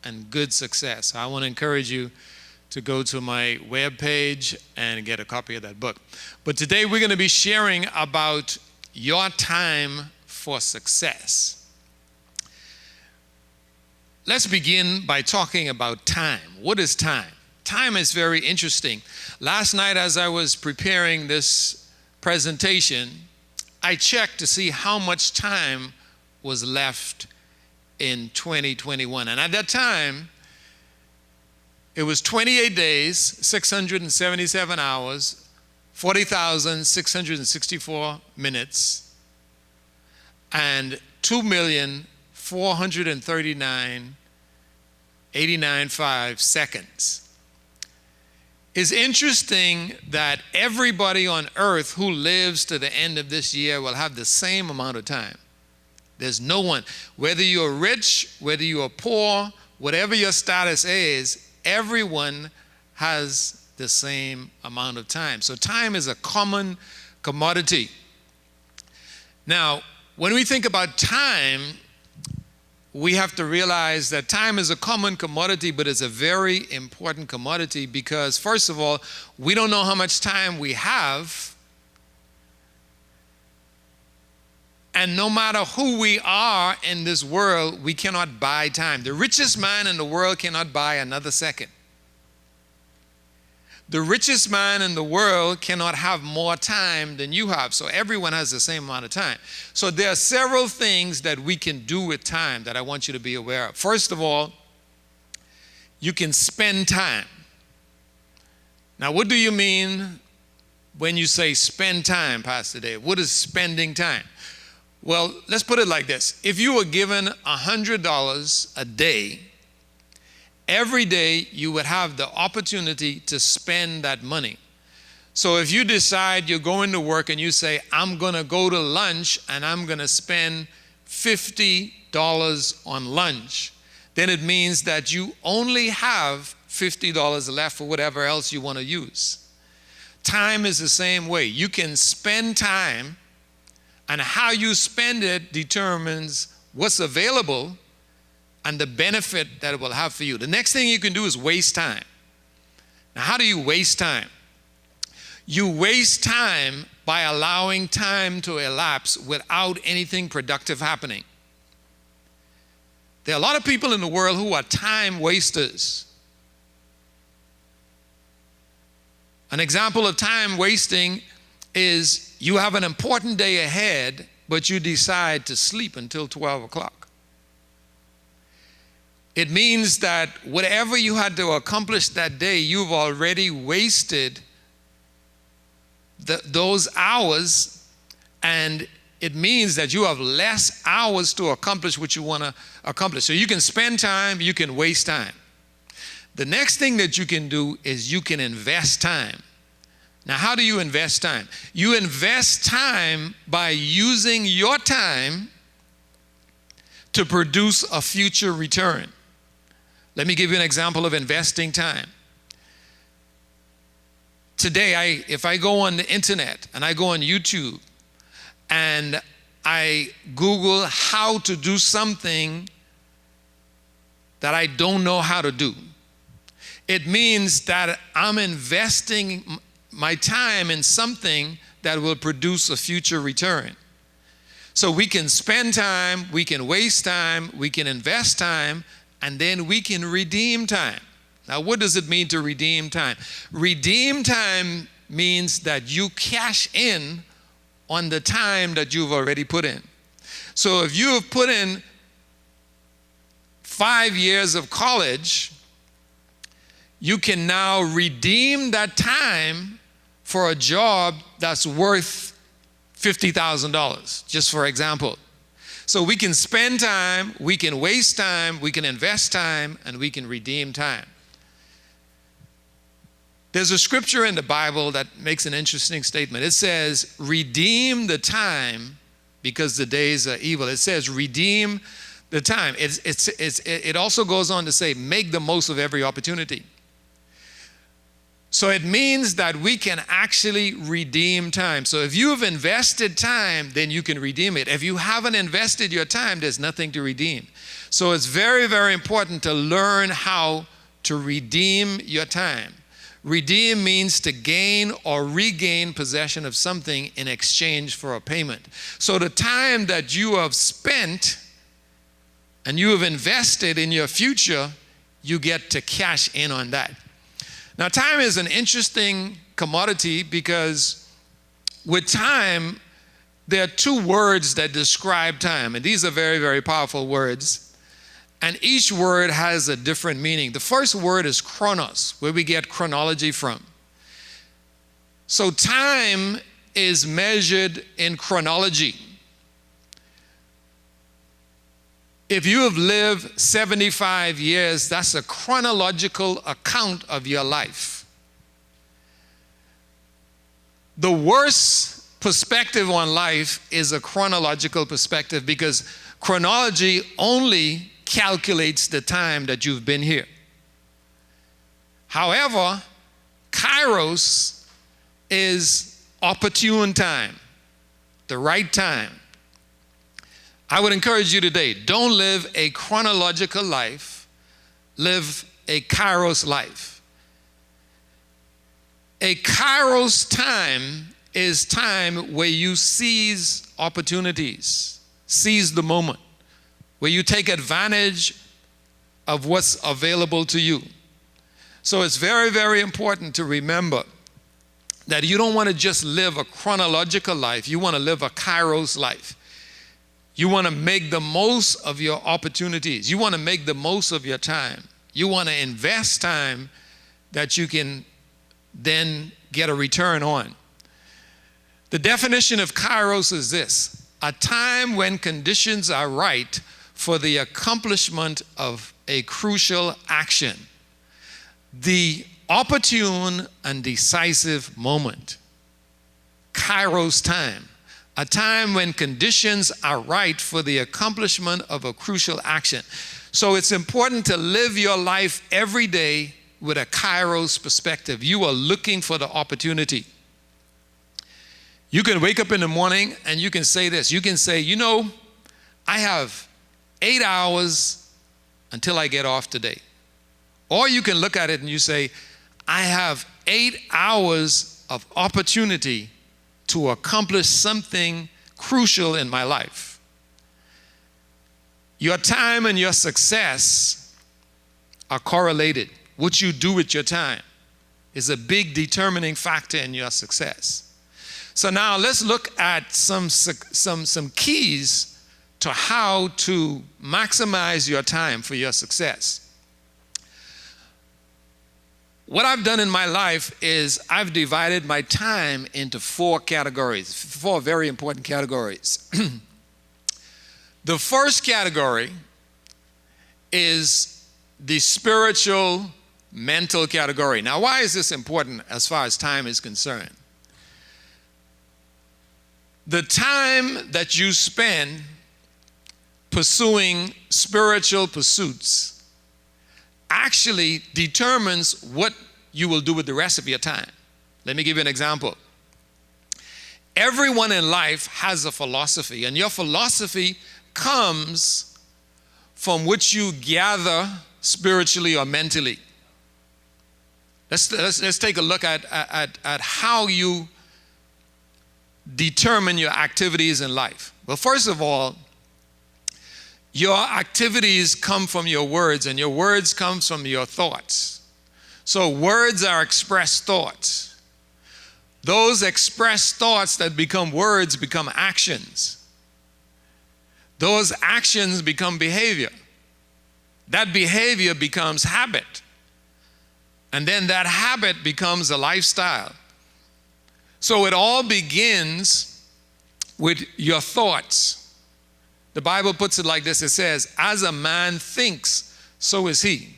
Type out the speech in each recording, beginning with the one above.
and good success. I want to encourage you to go to my webpage and get a copy of that book. But today we're going to be sharing about your time for success. Let's begin by talking about time. What is time? Time is very interesting. Last night as I was preparing this presentation, I checked to see how much time was left in 2021. And at that time, it was 28 days, 677 hours, 40,664 minutes, and 2,439,895 seconds. It's interesting that everybody on earth who lives to the end of this year will have the same amount of time. There's no one, whether you're rich, whether you're poor, whatever your status is, everyone has the same amount of time. So time is a common commodity. Now, when we think about time, we have to realize that time is a common commodity, but it's a very important commodity because, first of all, we don't know how much time we have. And no matter who we are in this world, we cannot buy time. The richest man in the world cannot buy another second. The richest man in the world cannot have more time than you have. So everyone has the same amount of time. So there are several things that we can do with time that I want you to be aware of. First of all, you can spend time. Now, what do you mean when you say spend time, Pastor Dave? What is spending time? Well, let's put it like this. If you were given $100 a day, every day you would have the opportunity to spend that money. So if you decide you're going to work and you say, I'm going to go to lunch and I'm going to spend $50 on lunch, then it means that you only have $50 left for whatever else you want to use. Time is the same way. You can spend time, and how you spend it determines what's available and the benefit that it will have for you. The next thing you can do is waste time. Now, how do you waste time? You waste time by allowing time to elapse without anything productive happening. There are a lot of people in the world who are time wasters. An example of time wasting is you have an important day ahead, but you decide to sleep until 12 o'clock. It means that whatever you had to accomplish that day, you've already wasted those hours, and it means that you have less hours to accomplish what you want to accomplish. So you can spend time, you can waste time. The next thing that you can do is you can invest time. Now, how do you invest time? You invest time by using your time to produce a future return. Let me give you an example of investing time. Today, if I go on the internet and I go on YouTube and I Google how to do something that I don't know how to do, it means that I'm investing my time in something that will produce a future return. So we can spend time, we can waste time, we can invest time, and then we can redeem time. Now, what does it mean to redeem time? Redeem time means that you cash in on the time that you've already put in. So if you have put in 5 years of college, you can now redeem that time for a job that's worth $50,000, just for example. So we can spend time, we can waste time, we can invest time, and we can redeem time. There's a scripture in the Bible that makes an interesting statement. It says, redeem the time because the days are evil. It says, redeem the time. It also goes on to say, make the most of every opportunity. So it means that we can actually redeem time. So if you have invested time, then you can redeem it. If you haven't invested your time, there's nothing to redeem. So it's very, very important to learn how to redeem your time. Redeem means to gain or regain possession of something in exchange for a payment. So the time that you have spent and you have invested in your future, you get to cash in on that. Now, time is an interesting commodity because with time, there are two words that describe time, and these are very, very powerful words, and each word has a different meaning. The first word is chronos, where we get chronology from. So time is measured in chronology. If you have lived 75 years, that's a chronological account of your life. The worst perspective on life is a chronological perspective because chronology only calculates the time that you've been here. However, kairos is opportune time, the right time. I would encourage you today, don't live a chronological life, live a kairos life. A kairos time is time where you seize opportunities, seize the moment, where you take advantage of what's available to you. So it's very, very important to remember that you don't want to just live a chronological life, you want to live a kairos life. You want to make the most of your opportunities. You want to make the most of your time. You want to invest time that you can then get a return on. The definition of kairos is this: a time when conditions are right for the accomplishment of a crucial action. The opportune and decisive moment. Kairos time. A time when conditions are right for the accomplishment of a crucial action. So it's important to live your life every day with a kairos perspective. You are looking for the opportunity. You can wake up in the morning and you can say this. You can say, you know, I have 8 hours until I get off today. Or you can look at it and you say, I have 8 hours of opportunity to accomplish something crucial in my life. Your time and your success are correlated. What you do with your time is a big determining factor in your success. So now let's look at some keys to how to maximize your time for your success. What I've done in my life is I've divided my time into 4 categories, 4 very important categories. The first category is the spiritual, mental category. Now, why is this important as far as time is concerned? The time that you spend pursuing spiritual pursuits actually determines what you will do with the rest of your time. Let me give you an example. Everyone in life has a philosophy, and your philosophy comes from what you gather spiritually or mentally. Let's take a look at how you determine your activities in life. Well, first of all, your activities come from your words, and your words come from your thoughts. So words are expressed thoughts. Those expressed thoughts that become words become actions. Those actions become behavior. That behavior becomes habit. And then that habit becomes a lifestyle. So it all begins with your thoughts. The Bible puts it like this. It says, as a man thinks, so is he.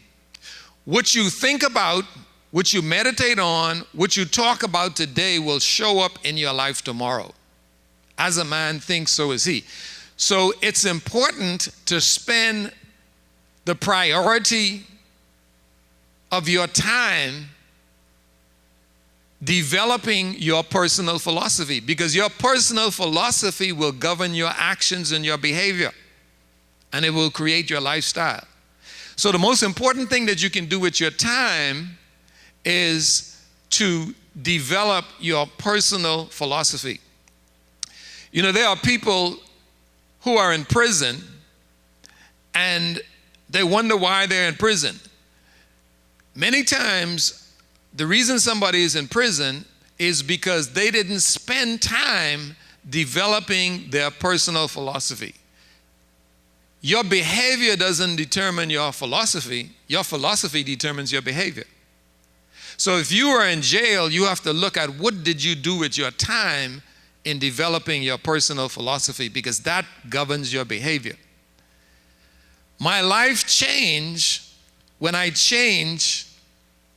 What you think about, what you meditate on, what you talk about today will show up in your life tomorrow. As a man thinks, so is he. So it's important to spend the priority of your time developing your personal philosophy, because your personal philosophy will govern your actions and your behavior, and it will create your lifestyle. So the most important thing that you can do with your time is to develop your personal philosophy. You know, there are people who are in prison and they wonder why they're in prison. Many times, the reason somebody is in prison is because they didn't spend time developing their personal philosophy. Your behavior doesn't determine your philosophy determines your behavior. So if you are in jail, you have to look at what did you do with your time in developing your personal philosophy, because that governs your behavior. My life changed when I changed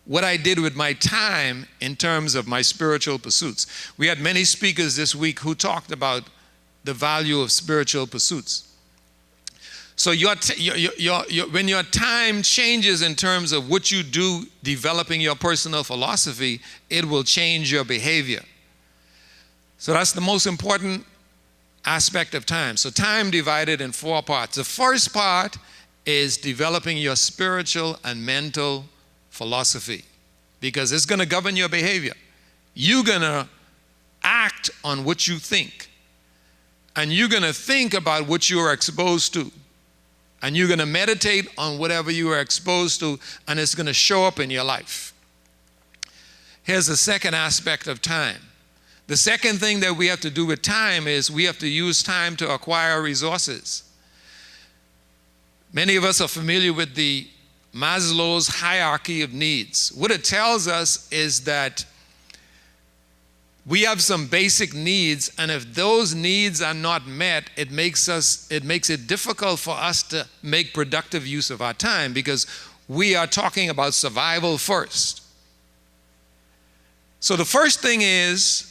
what I did with my time in terms of my spiritual pursuits. We had many speakers this week who talked about the value of spiritual pursuits. So when your time changes in terms of what you do developing your personal philosophy, it will change your behavior. So that's the most important aspect of time. So time divided in 4 parts. The first part is developing your spiritual and mental philosophy, because it's going to govern your behavior. You're going to act on what you think, and you're going to think about what you are exposed to, and you're going to meditate on whatever you are exposed to, and it's going to show up in your life. Here's the second aspect of time. The second thing that we have to do with time is we have to use time to acquire resources. Many of us are familiar with the Maslow's hierarchy of needs. What it tells us is that we have some basic needs, and if those needs are not met, it makes it difficult for us to make productive use of our time, because we are talking about survival first. So the first thing is,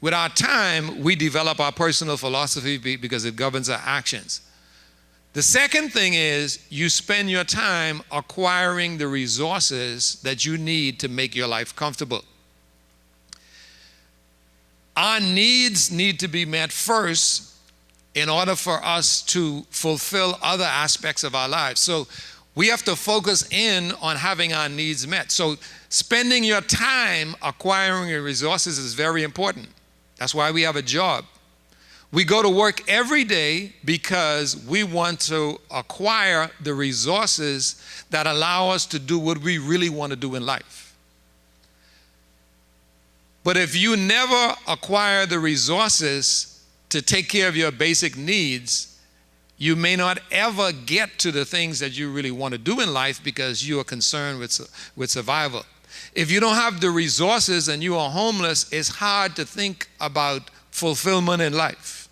with our time, we develop our personal philosophy because it governs our actions. The second thing is you spend your time acquiring the resources that you need to make your life comfortable. Our needs need to be met first in order for us to fulfill other aspects of our lives. So we have to focus in on having our needs met. So spending your time acquiring your resources is very important. That's why we have a job. We go to work every day because we want to acquire the resources that allow us to do what we really want to do in life. But if you never acquire the resources to take care of your basic needs, you may not ever get to the things that you really want to do in life because you are concerned with survival. If you don't have the resources and you are homeless, it's hard to think about fulfillment in life.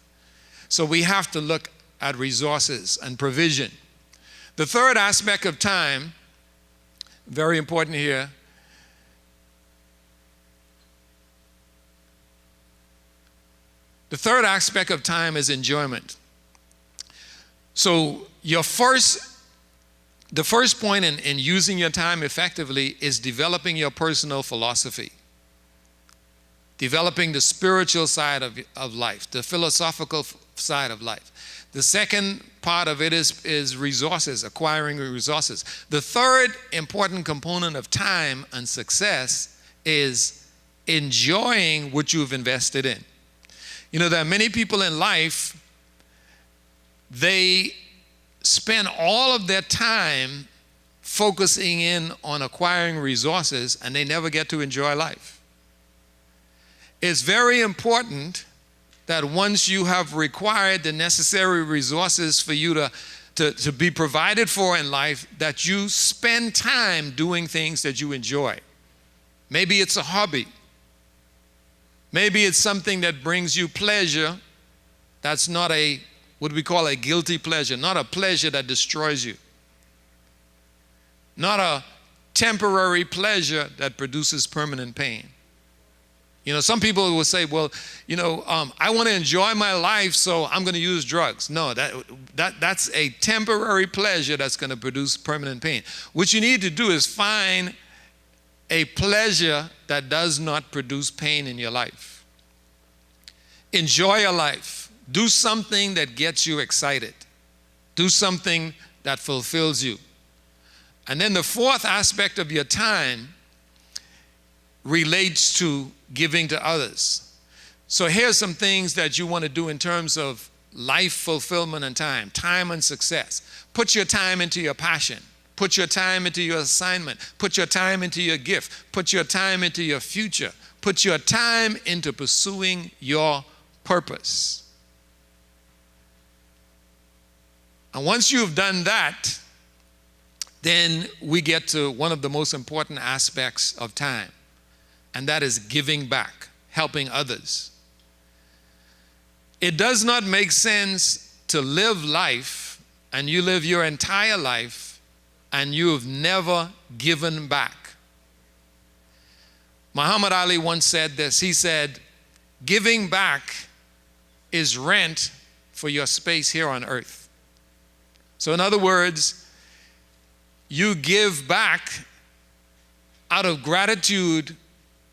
So we have to look at resources and provision. The third aspect of time, very important here, the third aspect of time is enjoyment. So the first point in using your time effectively is developing your personal philosophy. Developing the spiritual side of life, the philosophical side of life. The second part of it is resources, acquiring resources. The third important component of time and success is enjoying what you've invested in. You know, there are many people in life, they spend all of their time focusing in on acquiring resources, and they never get to enjoy life. It's very important that once you have required the necessary resources for you to be provided for in life, that you spend time doing things that you enjoy. Maybe it's a hobby. Maybe it's something that brings you pleasure. That's not what we call a guilty pleasure, not a pleasure that destroys you. Not a temporary pleasure that produces permanent pain. You know, some people will say, well, you know, I want to enjoy my life, so I'm going to use drugs. No, that's a temporary pleasure that's going to produce permanent pain. What you need to do is find a pleasure that does not produce pain in your life. Enjoy your life. Do something that gets you excited. Do something that fulfills you. And then the fourth aspect of your time relates to giving to others. So here's some things that you want to do in terms of life fulfillment and time and success. Put your time into your passion. Put your time into your assignment. Put your time into your gift. Put your time into your future. Put your time into pursuing your purpose. And once you've done that, then we get to one of the most important aspects of time, and that is giving back, helping others. It does not make sense to live life and you live your entire life and you have never given back. Muhammad Ali once said this. He said, giving back is rent for your space here on earth. So in other words, you give back out of gratitude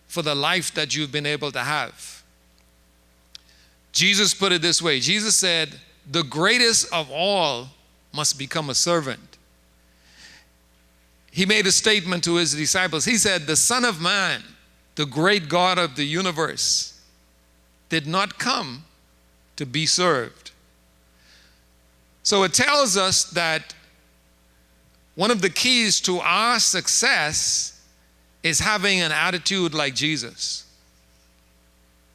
for the life that you've been able to have. Jesus put it this way. Jesus said, the greatest of all must become a servant. He made a statement to his disciples. He said, the Son of Man, the great God of the universe, did not come to be served. So it tells us that one of the keys to our success is having an attitude like Jesus.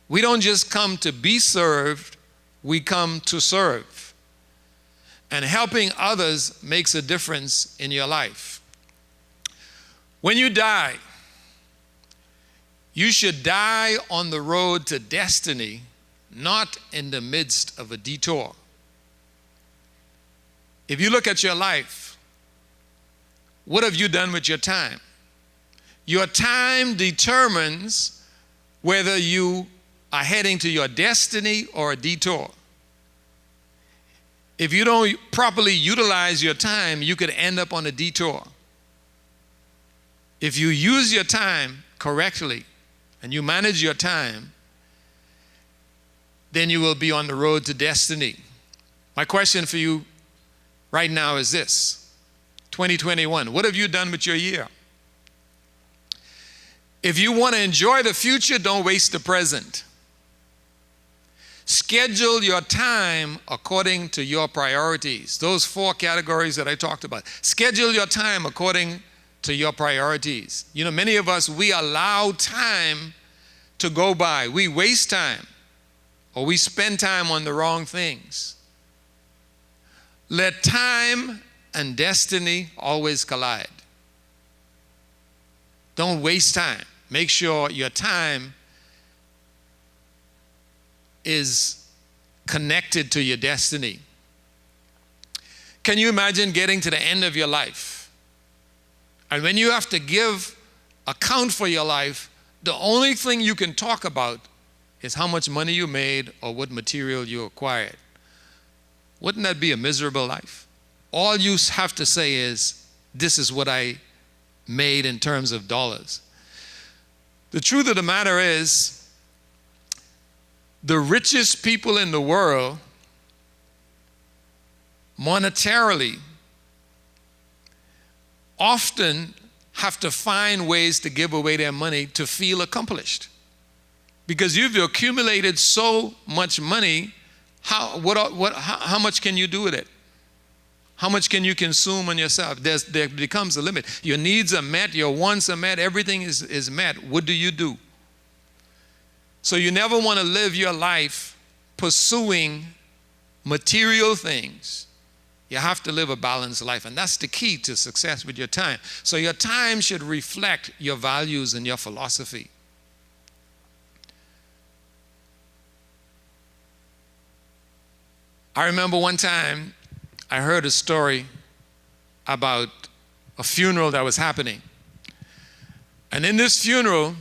We don't just come to be served, we come to serve. And helping others makes a difference in your life. When you die, you should die on the road to destiny, not in the midst of a detour. If you look at your life, what have you done with your time? Your time determines whether you are heading to your destiny or a detour. If you don't properly utilize your time, you could end up on a detour. If you use your time correctly and you manage your time, then you will be on the road to destiny. My question for you right now is this: 2021, what have you done with your year? If you want to enjoy the future, don't waste the present. Schedule your time according to your priorities. Those 4 categories that I talked about. Schedule your time according to your priorities. You know, many of us, we allow time to go by. We waste time, or we spend time on the wrong things. Let time and destiny always collide. Don't waste time. Make sure your time is connected to your destiny. Can you imagine getting to the end of your life? And when you have to give account for your life, the only thing you can talk about is how much money you made or what material you acquired. Wouldn't that be a miserable life? All you have to say is, this is what I made in terms of dollars. The truth of the matter is, the richest people in the world, monetarily, often have to find ways to give away their money to feel accomplished. Because you've accumulated so much money, how much can you do with it? How much can you consume on yourself? There becomes a limit. Your needs are met, your wants are met, everything is met. What do? So you never want to live your life pursuing material things. You have to live a balanced life, and that's the key to success with your time. So your time should reflect your values and your philosophy. I remember one time I heard a story about a funeral that was happening. And in this funeral,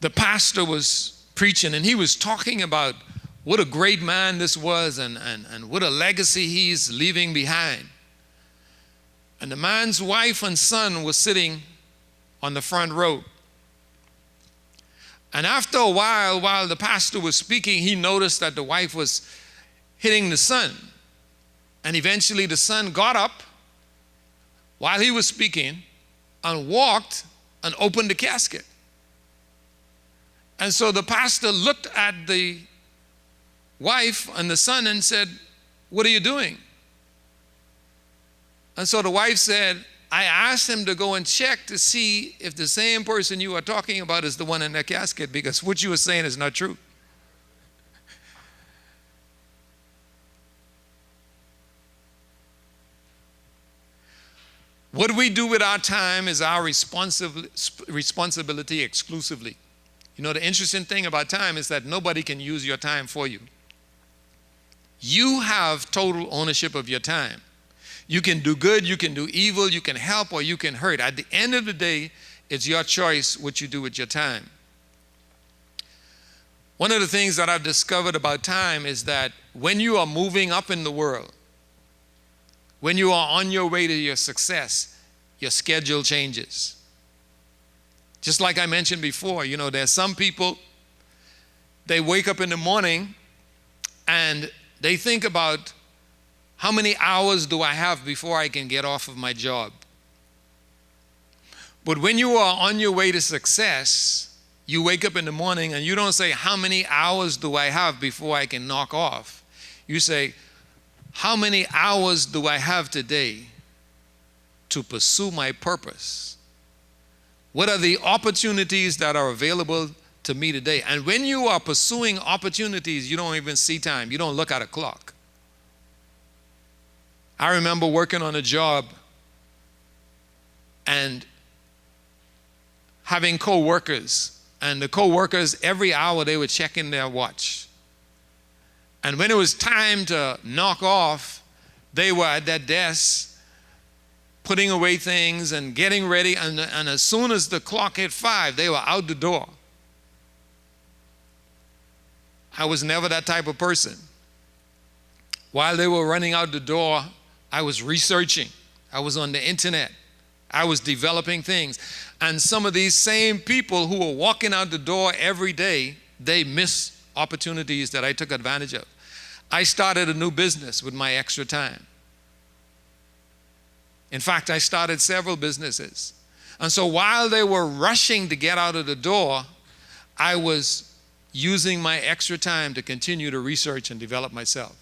the pastor was preaching, and he was talking about what a great man this was and what a legacy he's leaving behind. And the man's wife and son were sitting on the front row. And after a while the pastor was speaking, he noticed that the wife was hitting the son. And eventually the son got up while he was speaking and walked and opened the casket. And so the pastor looked at the wife and the son and said, "What are you doing?" And so the wife said, "I asked him to go and check to see if the same person you are talking about is the one in the casket, because what you were saying is not true." What we do with our time is our responsibility exclusively. You know, the interesting thing about time is that nobody can use your time for you. You have total ownership of your time. You can do good, you can do evil, you can help, or you can hurt. At the end of the day, it's your choice what you do with your time. One of the things that I've discovered about time is that when you are moving up in the world, when you are on your way to your success, your schedule changes. Just like I mentioned before, you know, there's some people, they wake up in the morning and they think about, how many hours do I have before I can get off of my job? But when you are on your way to success, you wake up in the morning and you don't say, how many hours do I have before I can knock off? You say, how many hours do I have today to pursue my purpose? What are the opportunities that are available to me today? And when you are pursuing opportunities, you don't even see time. You don't look at a clock. I remember working on a job and having co-workers. And the co-workers, every hour they were checking their watch. And when it was time to knock off, they were at their desk putting away things and getting ready. And as soon as the clock hit 5, they were out the door. I was never that type of person. While they were running out the door, I was researching. I was on the internet. I was developing things. And some of these same people who were walking out the door every day, they missed opportunities that I took advantage of. I started a new business with my extra time. In fact, I started several businesses. And so while they were rushing to get out of the door, I was using my extra time to continue to research and develop myself.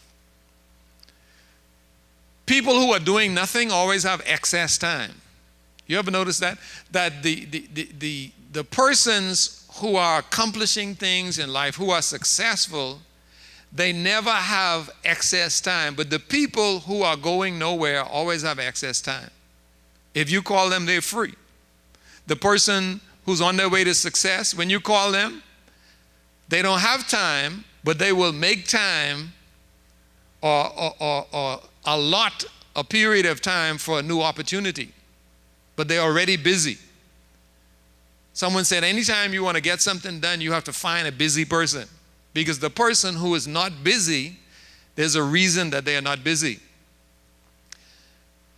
People who are doing nothing always have excess time. You ever notice that? That the persons who are accomplishing things in life, who are successful, they never have excess time. But the people who are going nowhere always have excess time. If you call them, they're free. The person who's on their way to success, when you call them, they don't have time, but they will make time or allot a period of time for a new opportunity. But they're already busy. Someone said, anytime you want to get something done, you have to find a busy person. Because the person who is not busy, there's a reason that they are not busy.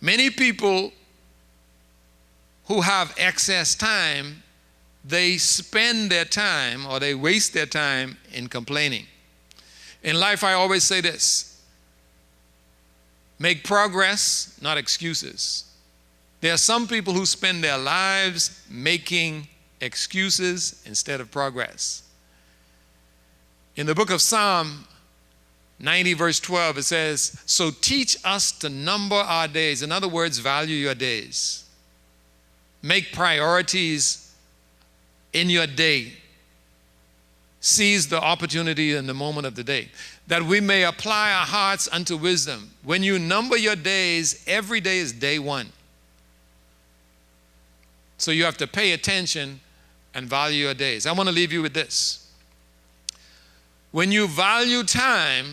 Many people who have excess time, they spend their time or they waste their time in complaining. In life, I always say this: make progress, not excuses. There are some people who spend their lives making excuses instead of progress. In the book of Psalm 90 verse 12, it says, so teach us to number our days. In other words, value your days. Make priorities in your day. Seize the opportunity in the moment of the day, that we may apply our hearts unto wisdom. When you number your days, every day is day one. So you have to pay attention and value your days. I want to leave you with this. When you value time,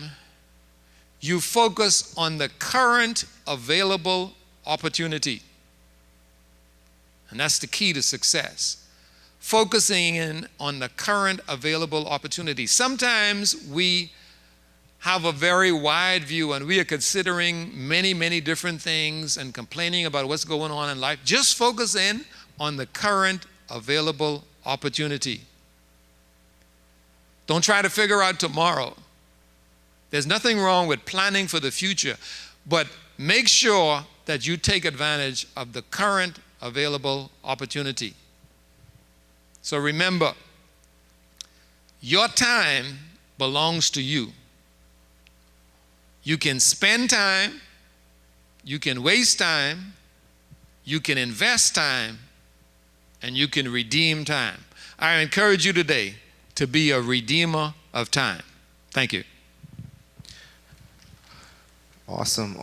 you focus on the current available opportunity. And that's the key to success. Focusing in on the current available opportunity. Sometimes we have a very wide view and we are considering many, many different things and complaining about what's going on in life. Just focus in on the current available opportunity. Don't try to figure out tomorrow. There's nothing wrong with planning for the future, but make sure that you take advantage of the current available opportunity. So remember, your time belongs to you. You can spend time, you can waste time, you can invest time, and you can redeem time. I encourage you today to be a redeemer of time. Thank you. Awesome.